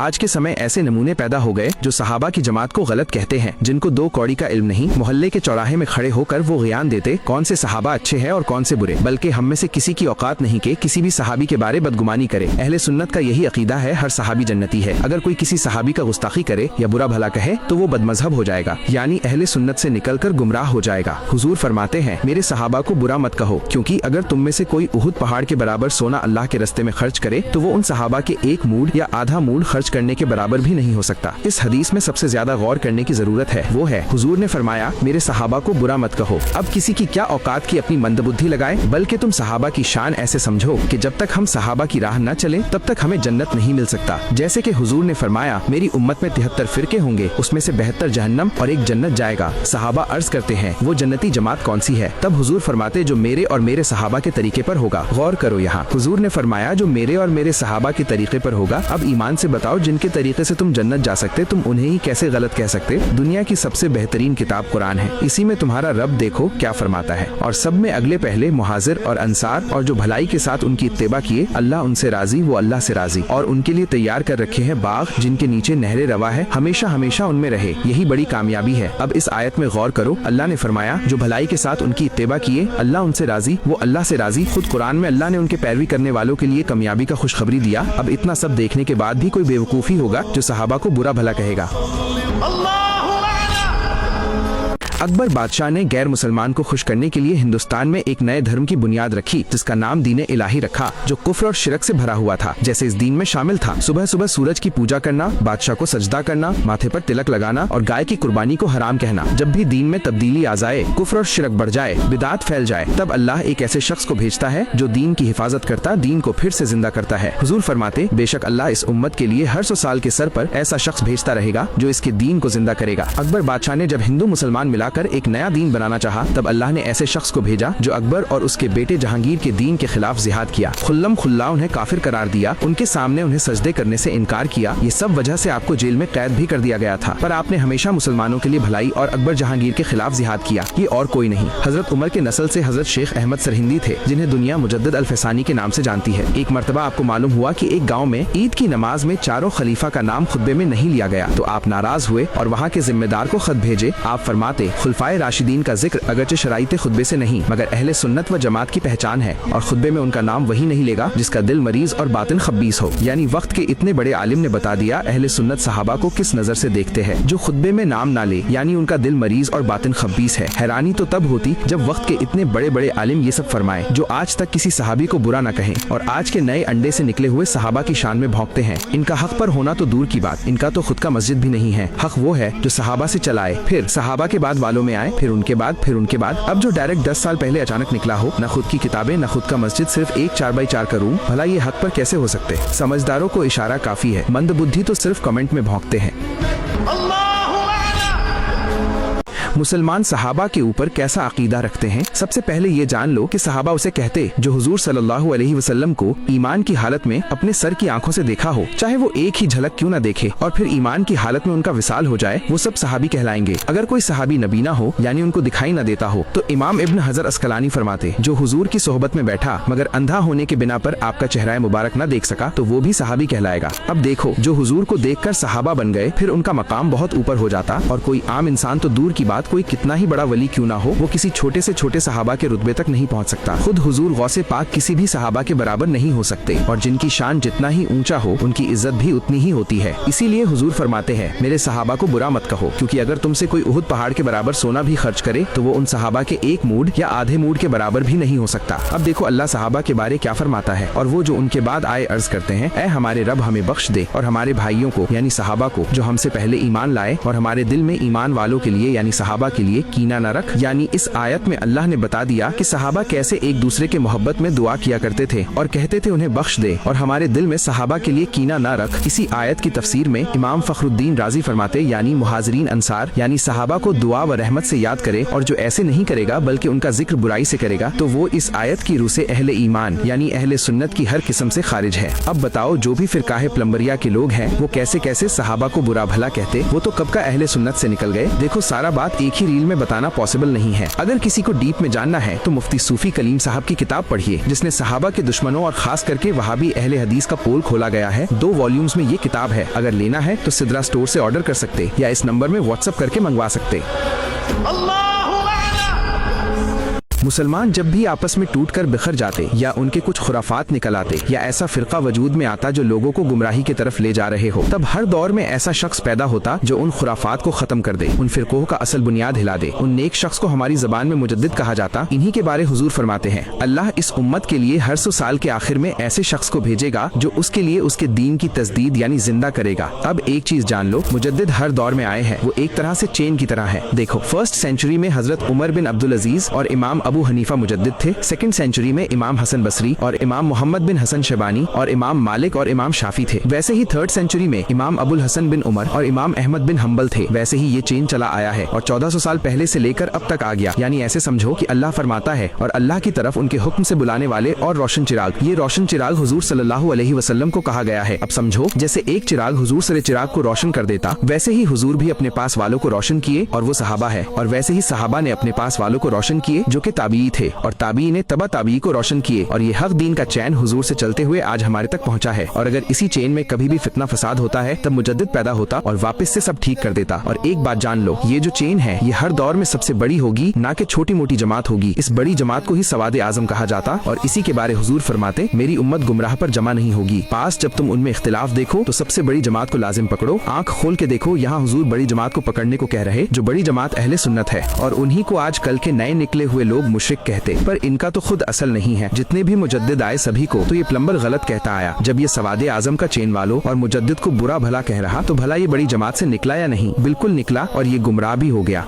आज के समय ऐसे नमूने पैदा हो गए जो सहाबा की जमात को गलत कहते हैं, जिनको दो कौड़ी का इल्म नहीं। मोहल्ले के चौराहे में खड़े होकर वो बयान देते कौन से सहाबा अच्छे हैं और कौन से बुरे, बल्कि हम में से किसी की औकात नहीं कि किसी भी सहाबी के बारे बदगुमानी करे। अहले सुन्नत का यही अकीदा है, हर सहाबी जन्नती है। अगर कोई किसी सहाबी का गुस्ताखी करे या बुरा भला कहे तो वो बदमजहब हो जाएगा, यानी अहले सुन्नत से निकलकर गुमराह हो जाएगा। हुजूर फरमाते हैं, मेरे सहाबा को बुरा मत कहो, क्योंकि अगर तुम में से कोई उहुद पहाड़ के बराबर सोना अल्लाह के रस्ते में खर्च करे तो वो उन सहाबा के एक मूड या आधा मूड खर्च करने के बराबर भी नहीं हो सकता। इस हदीस में सबसे ज्यादा गौर करने की जरूरत है, वो है हुजूर ने फरमाया, मेरे सहाबा को बुरा मत कहो। अब किसी की क्या औकात की अपनी मंदबुद्धि लगाए, बल्कि तुम सहाबा की शान ऐसे समझो कि जब तक हम सहाबा की राह न चले तब तक हमें जन्नत नहीं मिल सकता। जैसे कि हुजूर ने फरमाया, मेरी उम्मत में 73 फिरके होंगे, उसमें से 72 जहन्नम और एक जन्नत जाएगा। सहाबा अर्ज करते हैं, वो जन्नती जमात कौन सी है? तब हुजूर फरमाते, जो मेरे और मेरे सहाबा के तरीके पर होगा। गौर करो, यहाँ हुजूर ने फरमाया जो मेरे और मेरे सहाबा के तरीके पर होगा। अब ईमान से बताओ, जिनके तरीके से तुम जन्नत जा सकते, तुम उन्हें ही कैसे गलत कह सकते? दुनिया की सबसे बेहतरीन किताब कुरान है, इसी में तुम्हारा रब देखो क्या फरमाता है। और सब में अगले पहले मुहाजिर और अंसार और जो भलाई के साथ उनकी इत्तेबा किए, अल्लाह उनसे राजी, वो अल्लाह से राजी, और उनके लिए तैयार कर रखे हैं बाग जिनके नीचे नहरें रवा है, हमेशा हमेशा उनमें रहे। यही बड़ी कामयाबी है। अब इस आयत में गौर करो, अल्लाह ने फरमाया जो भलाई के साथ उनकी इत्तेबा किए, अल्लाह उनसे राजी, वो अल्लाह से राजी। खुद कुरान में अल्लाह ने उनके पैरवी करने वालों के लिए कामयाबी का खुशखबरी दिया। अब इतना सब देखने के बाद भी कोई बेवकूफी होगा जो सहाबा को बुरा भला कहेगा। अकबर बादशाह ने गैर मुसलमान को खुश करने के लिए हिंदुस्तान में एक नए धर्म की बुनियाद रखी, जिसका नाम दीन इलाही रखा, जो कुफ्र और शिरक से भरा हुआ था। जैसे इस दीन में शामिल था सुबह सुबह सूरज की पूजा करना, बादशाह को सजदा करना, माथे पर तिलक लगाना और गाय की कुर्बानी को हराम कहना। जब भी दीन में तब्दीली आ जाए, कुफ्र और शिरक बढ़ जाए, बिदात फैल जाए, तब अल्लाह एक ऐसे शख्स को भेजता है जो दीन की हिफाजत करता, दीन को फिर से जिंदा करता है। हुजूर फरमाते, बेशक अल्लाह इस उम्मत के लिए हर 100 साल के सर पर ऐसा शख्स भेजता रहेगा जो इसके दीन को जिंदा करेगा। अकबर बादशाह ने जब हिंदू मुसलमान मिलाकर एक नया दीन बनाना चाहा, तब अल्लाह ने ऐसे शख्स को भेजा जो अकबर और उसके बेटे जहांगीर के दीन के खिलाफ जिहाद किया। खुल्लम खुल्ला उन्हें काफिर करार दिया, उनके सामने उन्हें सजदे करने से इनकार किया। ये सब वजह से आपको जेल में कैद भी कर दिया गया था, पर आपने हमेशा मुसलमानों के लिए भलाई और अकबर जहांगीर के खिलाफ जिहाद किया। ये और कोई नहीं, हजरत उमर के नस्ल से हजरत शेख अहमद सरहिंदी थे, जिन्हें दुनिया मुजद्दिद अल फसानी के नाम से जानती है। एक मर्तबा आपको मालूम हुआ कि एक गाँव में ईद की नमाज में चारों खलीफा का नाम खुतबे में नहीं लिया गया, तो आप नाराज हुए और वहाँ के जिम्मेदार को खत भेजे। आप फरमाते, खुलफाए राशिदीन का जिक्र अगरचे शराइते खुतबे से नहीं, मगर अहले सुन्नत व जमात की पहचान है, और खुतबे में उनका नाम वही नहीं लेगा जिसका दिल मरीज और बातिन खब्बीस हो। यानी वक्त के इतने बड़े आलिम ने बता दिया अहले सुन्नत सहाबा को किस नजर से देखते हैं, जो खुतबे में नाम ना ले, यानी उनका दिल मरीज और बातिन खब्बीस है। हैरानी तो तब होती जब वक्त के इतने बड़े बड़े आलिम ये सब फरमाए, जो आज तक किसी सहाबी को बुरा न कहें और आज के नए अंडे से निकले हुए सहाबा की शान में भौंकते हैं। इनका हक पर होना तो दूर की बात, इनका तो खुद का मस्जिद भी नहीं है। हक वो है जो सहाबा से चलाए, फिर सहाबा के बाद वालों में आए, फिर उनके बाद। अब जो डायरेक्ट 10 साल पहले अचानक निकला हो, न खुद की किताबें न खुद का मस्जिद, सिर्फ एक 4x4 का रूम, भला ये हक पर कैसे हो सकते? समझदारों को इशारा काफी है, मंद बुद्धि तो सिर्फ कमेंट में भौंकते हैं। मुसलमान सहाबा के ऊपर कैसा अकीदा रखते हैं? सबसे पहले ये जान लो कि सहाबा उसे कहते जो हुजूर सल्लल्लाहु अलैहि वसल्लम को ईमान की हालत में अपने सर की आंखों से देखा हो, चाहे वो एक ही झलक क्यों न देखे, और फिर ईमान की हालत में उनका विसाल हो जाए, वो सब सहाबी कहलाएंगे। अगर कोई सहाबी नबी ना हो, यानी उनको दिखाई न देता हो, तो इमाम इब्न हजर अस्कलानी फरमाते, जो हुजूर की सोहबत में बैठा मगर अंधा होने के बिना पर आपका चेहरा मुबारक न देख सका, तो वो भी सहाबी कहलाएगा। अब देखो, जो हुजूर को देखकर सहाबा बन गए, फिर उनका मकाम बहुत ऊपर हो जाता, और कोई आम इंसान तो दूर की बात, कोई कितना ही बड़ा वली क्यों ना हो, वो किसी छोटे से छोटे सहाबा के रुतबे तक नहीं पहुंच सकता। खुद हुजूर गौसे पाक किसी भी सहाबा के बराबर नहीं हो सकते, और जिनकी शान जितना ही ऊंचा हो, उनकी इज्जत भी उतनी ही होती है। इसीलिए हुजूर फरमाते हैं, मेरे सहाबा को बुरा मत कहो, क्योंकि अगर तुमसे कोई उहुद पहाड़ के बराबर सोना भी खर्च करे, तो वो उन सहाबा के एक मूड या आधे मूड के बराबर भी नहीं हो सकता। अब देखो अल्लाह सहाबा के बारे क्या फरमाता है, और वो जो उनके बाद आए अर्ज करते हैं, ऐ हमारे रब हमें बख्श दे और हमारे भाइयों को यानी सहाबा को जो हमसे पहले ईमान लाए, और हमारे दिल में ईमान वालों के लिए यानी सहाबा के लिए कीना न रख। यानी इस आयत में अल्लाह ने बता दिया कि सहाबा कैसे एक दूसरे के मोहब्बत में दुआ किया करते थे और कहते थे उन्हें बख्श दे, और हमारे दिल में सहाबा के लिए कीना न रख। इसी आयत की तफसीर में इमाम फखरुद्दीन राजी फरमाते, यानी मुहाजिरीन अंसार यानी सहाबा को दुआ व रहमत से याद करे, और जो ऐसे नहीं करेगा बल्कि उनका जिक्र बुराई से करेगा, तो वो इस आयत की रूह से अहले ईमान यानी अहले सुन्नत की हर किस्म से खारिज है। अब बताओ, जो भी फिरकाहे प्लम्बरिया के लोग हैं, वो कैसे कैसे सहाबा को बुरा भला कहते, वो तो कब का अहले सुन्नत से निकल गए। देखो सारा बात एक ही रील में बताना पॉसिबल नहीं है। अगर किसी को डीप में जानना है तो मुफ्ती सूफी कलीम साहब की किताब पढ़िए, जिसने सहाबा के दुश्मनों और खास करके वहाबी अहले हदीस का पोल खोला गया है। 2 वॉल्यूम्स में ये किताब है। अगर लेना है तो सिद्रा स्टोर से ऑर्डर कर सकते या इस नंबर में व्हाट्सएप करके मंगवा सकते। मुसलमान जब भी आपस में टूटकर बिखर जाते या उनके कुछ खुराफात निकल आते या ऐसा फिरका वजूद में आता जो लोगों को गुमराही की तरफ ले जा रहे हो, तब हर दौर में ऐसा शख्स पैदा होता जो उन खुराफात को खत्म कर दे, उन फिरकों का असल बुनियाद हिला दे। उन नेक शख्स को हमारी जबान में मुजद्दिद कहा जाता। इन्हीं के बारे हुजूर फरमाते हैं, अल्लाह इस उम्मत के लिए हर 100 साल के आखिर में ऐसे शख्स को भेजेगा जो उसके लिए उसके दीन की तस्दीद यानी जिंदा करेगा। अब एक चीज जान लो, मुजद्दिद हर दौर में आए हैं, वो एक तरह से चेन की तरह है। देखो, फर्स्ट सेंचुरी में हजरत उमर बिन अब्दुल अजीज और इमाम अबू हनीफा मुजद्दिद थे। सेकंड सेंचुरी में इमाम हसन बसरी और इमाम मोहम्मद बिन हसन शैबानी और इमाम मालिक और इमाम शाफी थे। वैसे ही थर्ड सेंचुरी में इमाम अबुल हसन बिन उमर और इमाम अहमद बिन हम्बल थे। वैसे ही ये चेन चला आया है और 1400 साल पहले से लेकर अब तक आ गया। यानी ऐसे समझो कि अल्लाह फरमाता है और अल्लाह की तरफ उनके हुक्म से बुलाने वाले और रोशन चिराग। ये रोशन चिराग हुजूर सल्लल्लाहु अलैहि वसल्लम को कहा गया है। अब समझो, जैसे एक चिराग हुजूर सरे चिराग को रोशन कर देता, वैसे ही हुजूर भी अपने पास वालों को रोशन किए और वो सहाबा है, और वैसे ही सहाबा ने अपने पास वालों को रोशन किए जो कि ताबी थे, और ताबी ने तबा ताबी को रोशन किए, और ये हक दीन का चैन हुजूर से चलते हुए आज हमारे तक पहुंचा है। और अगर इसी चेन में कभी भी फितना फसाद होता है तब मुजद्दिद पैदा होता और वापस से सब ठीक कर देता। और एक बात जान लो, ये जो चेन है ये हर दौर में सबसे बड़ी होगी, ना कि छोटी मोटी जमात होगी। इस बड़ी जमात को ही सवाद आजम कहा जाता और इसी के बारे हुजूर फरमाते, मेरी उम्मत गुमराह पर जमा नहीं होगी। पास जब तुम उनमें इख्तिलाफ देखो तो सबसे बड़ी जमात को लाजिम पकड़ो। आंख खोल के देखो, यहाँ हुजूर बड़ी जमात को पकड़ने को कह रहे, जो बड़ी जमात अहले सुन्नत है, और उन्हीं को आज कल के नए निकले हुए लोग मुशरिक कहते। पर इनका तो खुद असल नहीं है। जितने भी मुजद्दिद आए सभी को तो ये प्लम्बर गलत कहता आया। जब ये सवादे आजम का चेन वालों और मुजद्दिद को बुरा भला कह रहा, तो भला ये बड़ी जमात से निकला या नहीं? बिल्कुल निकला, और ये गुमराह भी हो गया।